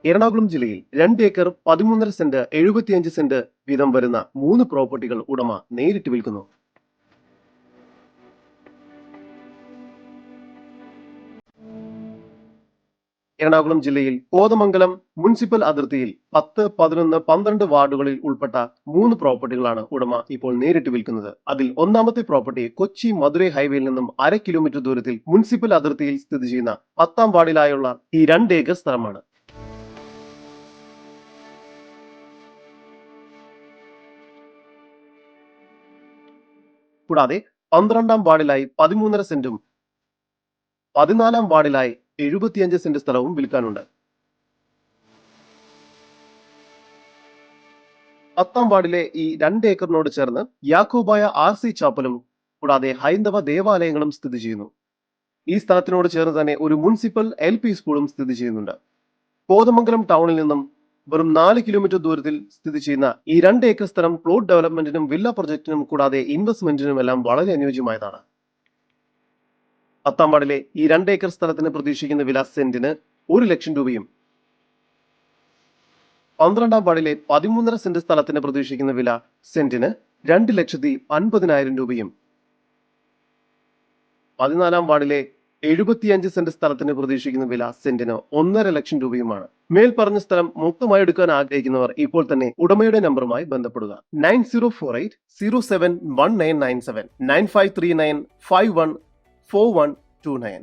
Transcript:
എറണാകുളം ജില്ലയിൽ 2 acre 13.5 saint 75 saint വീതം വരുന്ന 3 പ്രോപ്പർട്ടികൾ ഉടമ നേരിട്ട് വിൽക്കുന്നു. എറണാകുളം ജില്ലയിൽ കോതമംഗലം മുനിസിപ്പൽ അതിർത്തിയിൽ 10, 11, 12 വാർഡുകളിൽ ഉൾപ്പെട്ട 3 പ്രോപ്പർട്ടികളാണ് ഉടമ ഇപ്പോൾ നേരിട്ട് വിൽക്കുന്നത്. അതിൽ ഒന്നാമത്തെ പ്രോപ്പർട്ടി കൊച്ചി മധുരൈ ഹൈവേയിൽ നിന്നും 1/2 കിലോമീറ്റർ ദൂരത്തിൽ മുനിസിപ്പൽ അതിർത്തിയിൽ സ്ഥിതി ചെയ്യുന്ന 10ാം വാർഡിലായുള്ള ഈ 2 ഏക്കർ സ്ഥലമാണ്. കൂടാതെ 12ാം വാർഡിലായി 13.5 സെന്റും 14ാം വാർഡിലായി 75 സെന്റ് സ്ഥലവും വിൽക്കാനുണ്ട്. 10ാം വാർഡിലെ ഈ 2 ഏക്കറിനോട് ചേർന്ന് യാക്കോബായ RC ചാപ്പലും കൂടാതെ ഹൈന്ദവ ദേവാലയങ്ങളും സ്ഥിതി ചെയ്യുന്നു. ഈ സ്ഥലത്തിനോട് ചേർന്ന് തന്നെ ഒരു മുനിസിപ്പൽ LP സ്കൂളും സ്ഥിതി ചെയ്യുന്നുണ്ട്. കോതമംഗലം ടൗണിൽ നിന്നും വെറും 4 കിലോമീറ്റർ ദൂരത്തിൽ സ്ഥിതി ചെയ്യുന്ന ഈ 2 ഏക്കർ സ്ഥലം പ്ലോട്ട് ഡെവലപ്മെന്റിനും വില്ല പ്രൊജക്ടിനും കൂടാതെ ഇൻവെസ്റ്റ്മെന്റിനും എല്ലാം വളരെ അനുയോജ്യമായതാണ്. 10ാം വാർഡിലെ ഈ 2 ഏക്കർ സ്ഥലത്തിന് പ്രതീക്ഷിക്കുന്ന വില സെന്റിന് 1 ലക്ഷം രൂപയും 12ാം വാർഡിലെ 13.5 സെന്റ് സ്ഥലത്തിന് പ്രതീക്ഷിക്കുന്ന വില സെന്റിന് 2,50,000 രൂപയും 14ാം വാർഡിലെ 75 സെന്റ് സ്ഥലത്തിന് പ്രതീക്ഷിക്കുന്ന വില സെന്റിന് 1.5 ലക്ഷം രൂപയുമാണ്. മേൽപ്പറഞ്ഞ സ്ഥലം മൊത്തമായി എടുക്കാൻ ആഗ്രഹിക്കുന്നവർ ഇപ്പോൾ തന്നെ ഉടമയുടെ നമ്പറുമായി ബന്ധപ്പെടുക. 9048071997 9539514129.